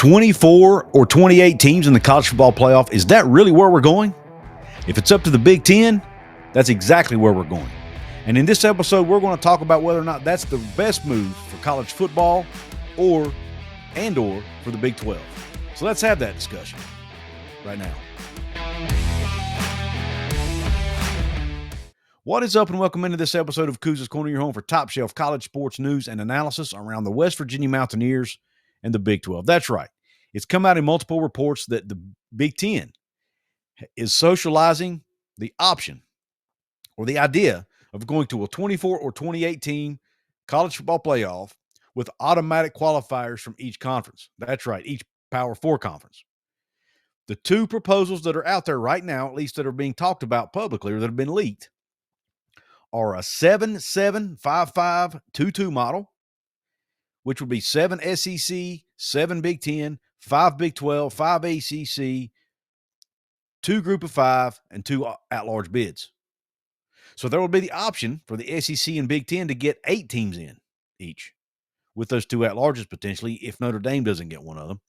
24 or 28 teams in the college football playoff, is that really where we're going? If it's up to the Big Ten, that's exactly where we're going. And in this episode, we're going to talk about whether or not that's the best move for college football or for the Big 12. So let's have that discussion right now. What is up, and welcome into this episode of Couz's Corner, your home for top shelf college sports news and analysis around the West Virginia Mountaineers and the Big 12. That's right. It's come out in multiple reports that the Big 10 is socializing the option or the idea of going to a 24 or 28 team college football playoff with automatic qualifiers from each conference. That's right, each Power 4 conference. The two proposals that are out there right now, at least that are being talked about publicly or that have been leaked, are a 7-7-5-5-2-2 model, which would be 7 SEC, 7 Big 10, 5 Big 12, 5 ACC, 2 Group of 5, and 2 at-large bids. So there will be the option for the SEC and Big 10 to get 8 teams in each, with those 2 at-larges potentially, if Notre Dame doesn't get one of them,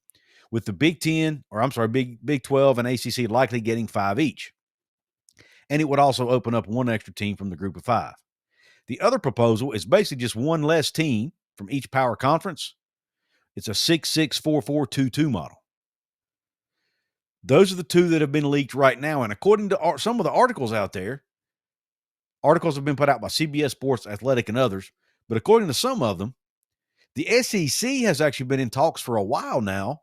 with the Big 12 and ACC likely getting 5 each. And it would also open up one extra team from the Group of 5. The other proposal is basically just one less team from each power conference. It's a 6-6-4-4-2-2 model. Those are the two that have been leaked right now. And according to some of the articles out there, articles have been put out by CBS Sports, Athletic, and others. But according to some of them, the SEC has actually been in talks for a while now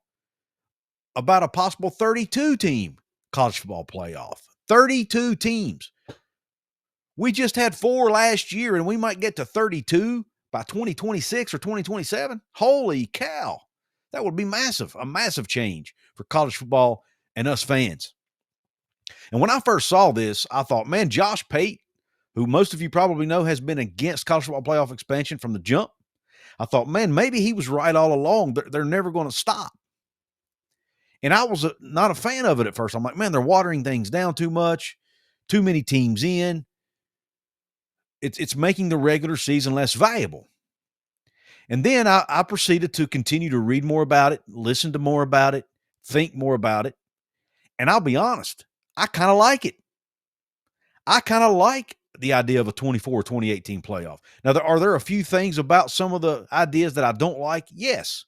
about a possible 32-team college football playoff. 32 teams. We just had 4 last year, and we might get to 32 by 2026 or 2027. Holy cow. That would be massive, a massive change for college football and us fans. And when I first saw this, I thought, man, Josh Pate, who most of you probably know has been against college football playoff expansion from the jump, I thought, man, maybe he was right all along. They're never going to stop. And I was not a fan of it at first. I'm like, man, they're watering things down too much, too many teams in. It's making the regular season less valuable. And then I proceeded to continue to read more about it, listen to more about it, think more about it. And I'll be honest, I kind of like it. I kind of like the idea of a 24 or 28 team playoff. Now, are there a few things about some of the ideas that I don't like? Yes.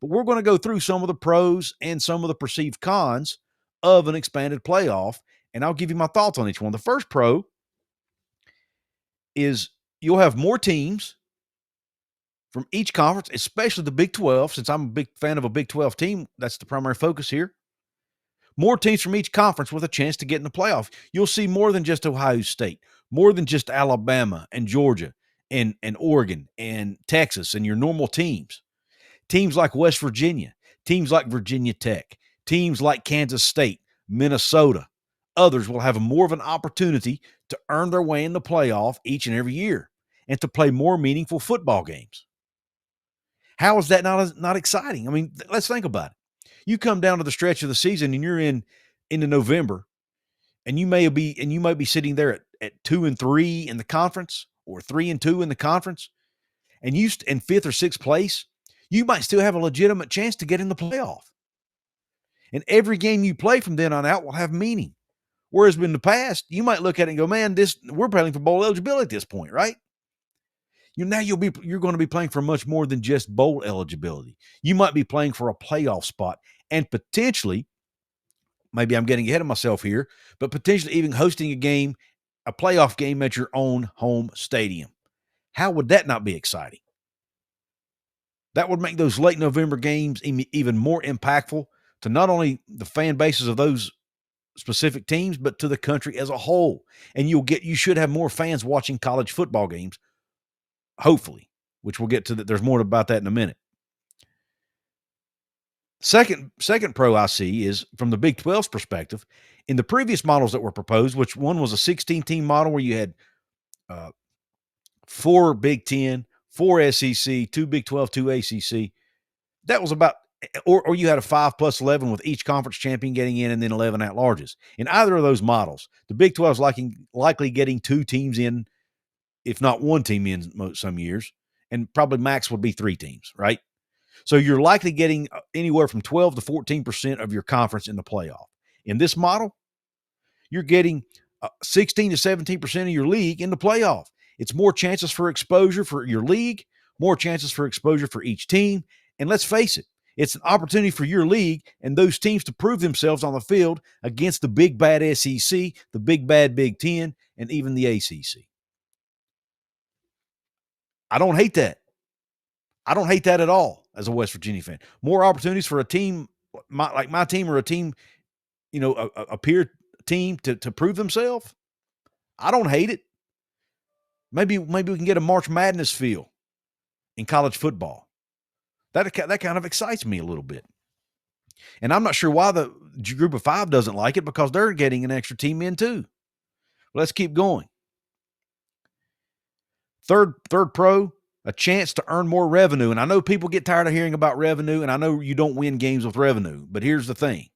But we're going to go through some of the pros and some of the perceived cons of an expanded playoff, and I'll give you my thoughts on each one. The first pro is you'll have more teams from each conference, especially the Big 12, since I'm a big fan of a Big 12 team. That's the primary focus here. More teams from each conference with a chance to get in the playoff. You'll see more than just Ohio State, more than just Alabama and Georgia and Oregon and Texas and your normal teams. Teams like West Virginia, teams like Virginia Tech, teams like Kansas State, Minnesota, others will have more of an opportunity to earn their way in the playoff each and every year and to play more meaningful football games. How is that not exciting? I mean, let's think about it. You come down to the stretch of the season and you're into November, and you might be sitting there at 2-3 in the conference or 3-2 in the conference, and you in 5th or 6th place. You might still have a legitimate chance to get in the playoff. And every game you play from then on out will have meaning. Whereas in the past, you might look at it and go, man, we're playing for bowl eligibility at this point, right? You're going to be playing for much more than just bowl eligibility. You might be playing for a playoff spot and potentially, maybe I'm getting ahead of myself here, but potentially even hosting a playoff game at your own home stadium. How would that not be exciting? That would make those late November games even more impactful to not only the fan bases of those specific teams, but to the country as a whole. And you should have more fans watching college football games, hopefully, which we'll get to. There's more about that in a minute. Second pro I see is from the Big 12's perspective. In the previous models that were proposed, which one was a 16-team model where you had 4 Big 10, 4 SEC, 2 Big 12, 2 ACC. That was about, or you had a 5+11 with each conference champion getting in and then 11 at-larges. In either of those models, the Big 12 is likely getting 2 teams in, if not 1 team in some years, and probably max would be 3 teams, right? So you're likely getting anywhere from 12 to 14% of your conference in the playoff. In this model, you're getting 16 to 17% of your league in the playoff. It's more chances for exposure for your league, more chances for exposure for each team. And let's face it, it's an opportunity for your league and those teams to prove themselves on the field against the big bad SEC, the big bad Big Ten, and even the ACC. I don't hate that. I don't hate that at all as a West Virginia fan. More opportunities for a team like my team or a team, a peer team to prove themselves. I don't hate it. Maybe we can get a March Madness feel in college football. That kind of excites me a little bit. And I'm not sure why the group of 5 doesn't like it, because they're getting an extra team in too. Let's keep going. Third pro, a chance to earn more revenue. And I know people get tired of hearing about revenue, and I know you don't win games with revenue, but here's the thing.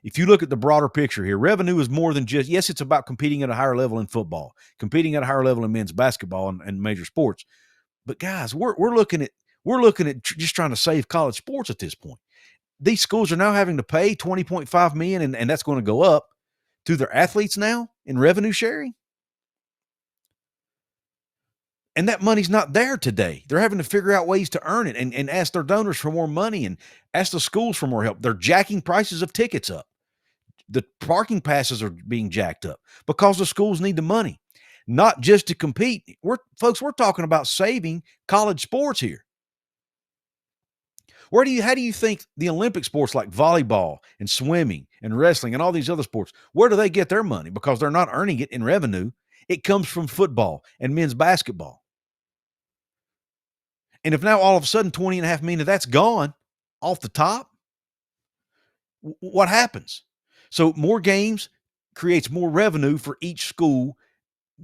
If you look at the broader picture here, revenue is more than just, yes, it's about competing at a higher level in football, competing at a higher level in men's basketball and major sports. But guys, we're looking at just trying to save college sports at this point. These schools are now having to pay $20.5 million, and that's going to go up to their athletes now in revenue sharing. And that money's not there today. They're having to figure out ways to earn it and ask their donors for more money and ask the schools for more help. They're jacking prices of tickets up. The parking passes are being jacked up because the schools need the money, not just to compete. We're talking about saving college sports here. How do you think the Olympic sports like volleyball and swimming and wrestling and all these other sports, where do they get their money? Because they're not earning it in revenue. It comes from football and men's basketball. And if now all of a sudden $20.5 million of that's gone off the top, what happens? So more games creates more revenue for each school,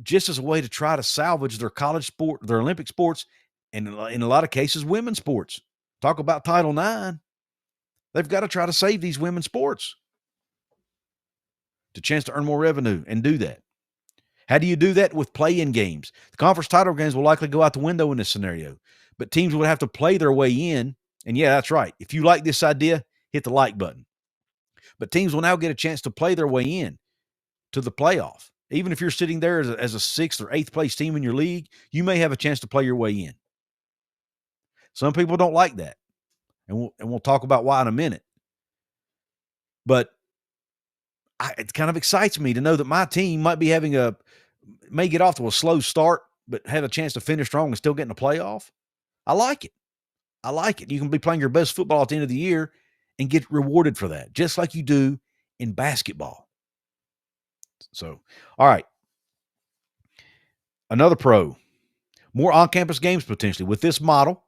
just as a way to try to salvage their college sport, their Olympic sports, and in a lot of cases, women's sports. Talk about Title IX. They've got to try to save these women's sports to chance to earn more revenue and do that. How do you do that? With play-in games. The conference title games will likely go out the window in this scenario, but teams would have to play their way in. And yeah, that's right. If you like this idea, hit the like button. But teams will now get a chance to play their way in to the playoff. Even if you're sitting there as a 6th or 8th place team in your league, you may have a chance to play your way in. Some people don't like that. And we'll talk about why in a minute. But it kind of excites me to know that my team may get off to a slow start, but have a chance to finish strong and still get in the playoff. I like it. You can be playing your best football at the end of the year and get rewarded for that, just like you do in basketball. So, all right. Another pro, more on-campus games potentially. With this model,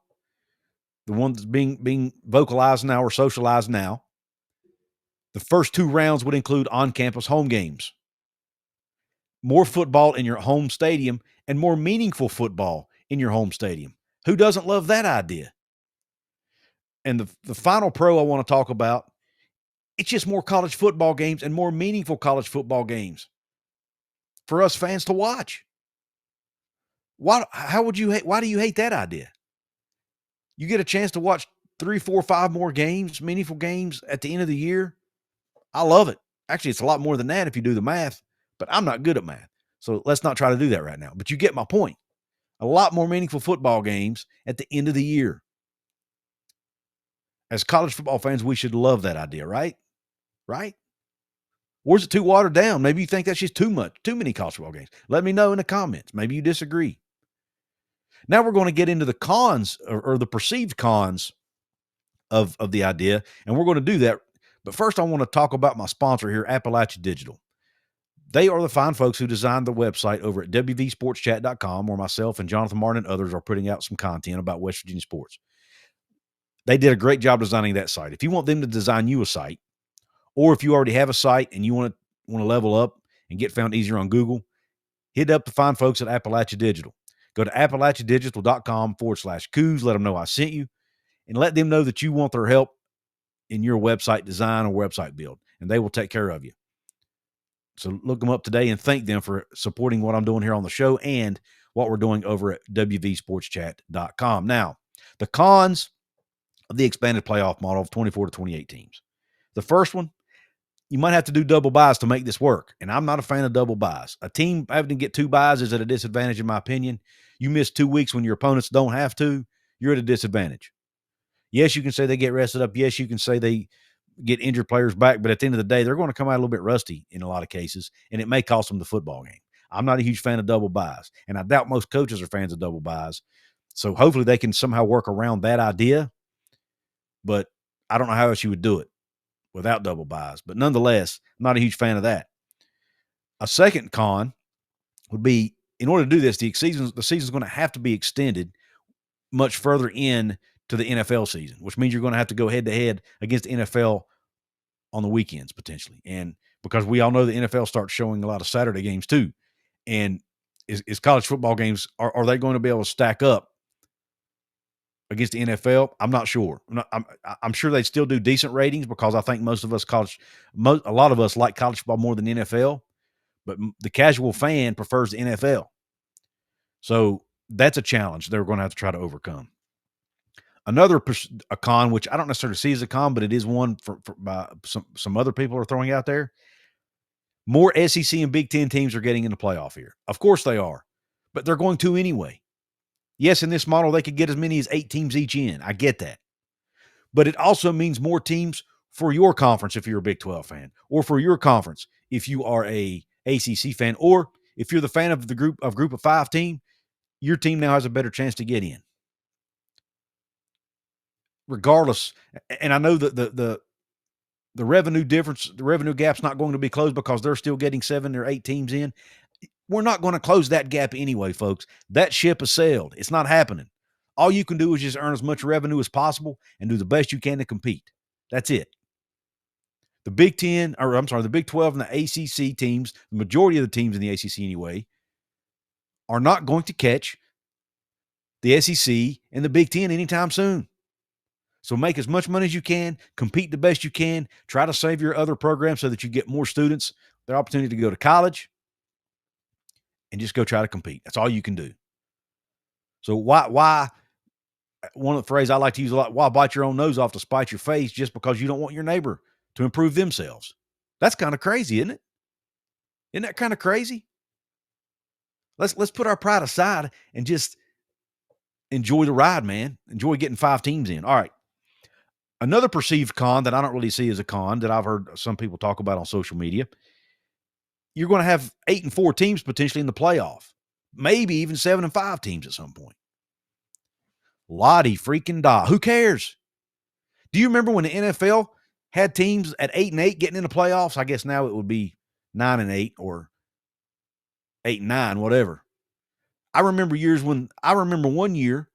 the one that's being vocalized now or socialized now, the first 2 rounds would include on-campus home games. More football in your home stadium and more meaningful football in your home stadium. Who doesn't love that idea? And the final pro I want to talk about, it's just more college football games and more meaningful college football games for us fans to watch. Why do you hate that idea? You get a chance to watch 3, 4, 5 more games, meaningful games at the end of the year. I love it. Actually, it's a lot more than that if you do the math, but I'm not good at math. So let's not try to do that right now. But you get my point. A lot more meaningful football games at the end of the year. As college football fans, we should love that idea, right? Right? Or is it too watered down? Maybe you think that's just too many college football games. Let me know in the comments. Maybe you disagree. Now we're going to get into the cons or the perceived cons of the idea, and we're going to do that. But first, I want to talk about my sponsor here, Appalachia Digital. They are the fine folks who designed the website over at wvsportschat.com, where myself and Jonathan Martin and others are putting out some content about West Virginia sports. They did a great job designing that site. If you want them to design you a site, or if you already have a site and you want to level up and get found easier on Google, hit up the fine folks at Appalachia Digital. Go to appalachiadigital.com/Couz. Let them know I sent you, and let them know that you want their help in your website design or website build, and they will take care of you. So look them up today and thank them for supporting what I'm doing here on the show and what we're doing over at wvsportschat.com. Now, the cons of the expanded playoff model of 24 to 28 teams. The first one, you might have to do double buys to make this work. And I'm not a fan of double buys. A team having to get 2 buys is at a disadvantage, in my opinion. You miss 2 weeks when your opponents don't have to, you're at a disadvantage. Yes, you can say they get rested up. Yes, you can say they get injured players back. But at the end of the day, they're going to come out a little bit rusty in a lot of cases, and it may cost them the football game. I'm not a huge fan of double buys, and I doubt most coaches are fans of double buys. So hopefully they can somehow work around that idea. But I don't know how else you would do it without double buys. But nonetheless, I'm not a huge fan of that. A second con would be, in order to do this, the season's going to have to be extended much further in to the NFL season, which means you're going to have to go head-to-head against the NFL on the weekends potentially. And because we all know the NFL starts showing a lot of Saturday games too. And is college football games, are they going to be able to stack up against the NFL? I'm not sure. I'm sure they still do decent ratings because I think a lot of us like college football more than NFL, but the casual fan prefers the NFL. So that's a challenge they're going to have to try to overcome. Another a con, which I don't necessarily see as a con, but it is one by some other people are throwing out there. More SEC and Big Ten teams are getting in the playoff here. Of course they are, but they're going to anyway. Yes, in this model, they could get as many as 8 teams each in. I get that. But it also means more teams for your conference if you're a Big 12 fan, or for your conference if you are a ACC fan, or if you're the fan of the group of 5 team, your team now has a better chance to get in. Regardless, and I know that the revenue difference, the revenue gap's not going to be closed because they're still getting 7 or 8 teams in. We're not going to close that gap anyway, folks. That ship has sailed. It's not happening. All you can do is just earn as much revenue as possible and do the best you can to compete. That's it. The Big 10, or I'm sorry, the Big 12 and the ACC teams, the majority of the teams in the ACC anyway, are not going to catch the SEC and the Big 10 anytime soon. So make as much money as you can, compete the best you can, try to save your other programs so that you get more students the opportunity to go to college, and just go try to compete. That's all you can do. So why one of the phrases I like to use a lot, why bite your own nose off to spite your face just because you don't want your neighbor to improve themselves? That's kind of crazy, isn't it? Isn't that kind of crazy? Let's put our pride aside and just enjoy the ride, man. Enjoy getting 5 teams in. All right. Another perceived con that I don't really see as a con that I've heard some people talk about on social media, you're going to have 8 and 4 teams potentially in the playoff, maybe even 7 and 5 teams at some point. Lottie freaking da. Who cares? Do you remember when the NFL had teams at 8 and 8 getting in the playoffs? I guess now it would be 9 and 8 or 8 and 9, whatever. I remember one year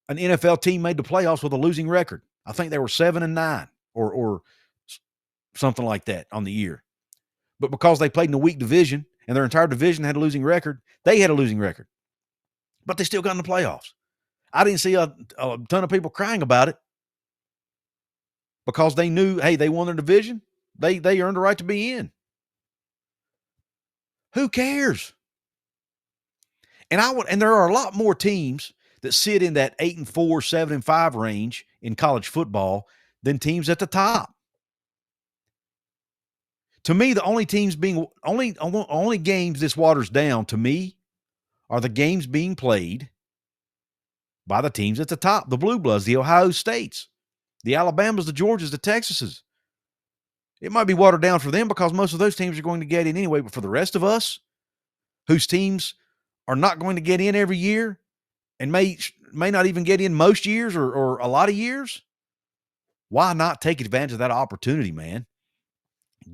an NFL team made the playoffs with a losing record. I think they were 7 and 9 or something like that on the year. But because they played in a weak division and their entire division had a losing record, they had a losing record. But they still got in the playoffs. I didn't see a ton of people crying about it because they knew, hey, they won their division. They earned the right to be in. Who cares? And there are a lot more teams that sit in that 8 and 4, 7 and 5 range in college football than teams at the top. To me, the only games this waters down to me are the games being played by the teams at the top, the Blue Bloods, the Ohio States, the Alabamas, the Georgias, the Texases. It might be watered down for them because most of those teams are going to get in anyway, but for the rest of us, whose teams are not going to get in every year and may not even get in most years or a lot of years, why not take advantage of that opportunity, man?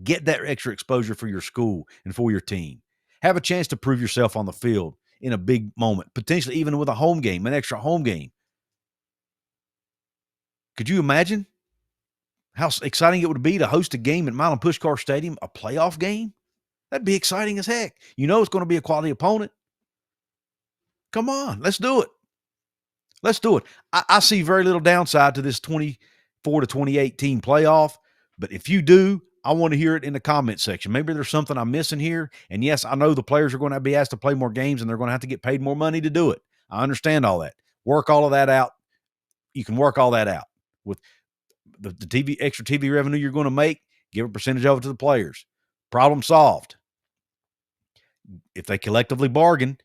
Get that extra exposure for your school and for your team. Have a chance to prove yourself on the field in a big moment, potentially even with a home game, an extra home game. Could you imagine how exciting it would be to host a game at Milan Puskar Stadium, a playoff game? That'd be exciting as heck. You know it's going to be a quality opponent. Come on, let's do it. Let's do it. I see very little downside to this 24 to 28 team playoff, but if you do, I want to hear it in the comment section. Maybe there's something I'm missing here. And yes, I know the players are going to be asked to play more games and they're going to have to get paid more money to do it. I understand all that. Work all of that out. You can work all that out. with the extra TV revenue you're going to make, give a percentage of it to the players. Problem solved. If they collectively bargain,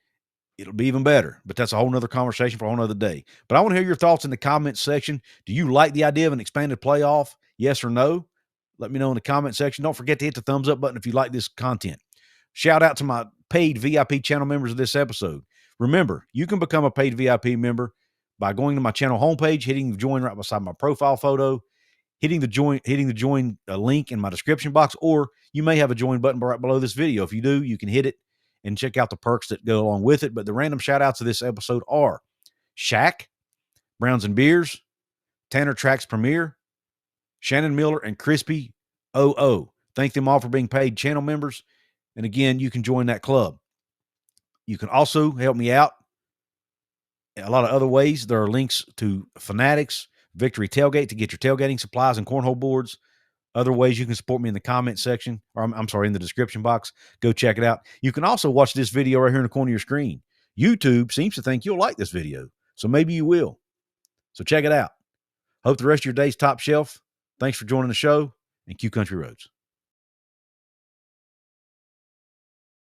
it'll be even better. But that's a whole nother conversation for a whole nother day. But I want to hear your thoughts in the comments section. Do you like the idea of an expanded playoff? Yes or no? Let me know in the comment section. Don't forget to hit the thumbs up button if you like this content. Shout out to my paid VIP channel members of this episode. Remember, you can become a paid VIP member by going to my channel homepage, hitting the join right beside my profile photo, hitting the join link in my description box, or you may have a join button right below this video. If you do, you can hit it and check out the perks that go along with it. But the random shout outs of this episode are Shaq, Browns and Beers, Tanner Tracks Premier, Shannon Miller, and Crispy OO. Thank them all for being paid channel members. And again, you can join that club. You can also help me out a lot of other ways. There are links to Fanatics, Victory Tailgate to get your tailgating supplies and cornhole boards. Other ways you can support me in the comment section, or I'm sorry, in the description box. Go check it out. You can also watch this video right here in the corner of your screen. YouTube seems to think you'll like this video, so maybe you will. So check it out. Hope the rest of your day's top shelf. Thanks for joining the show, and Q Country Roads.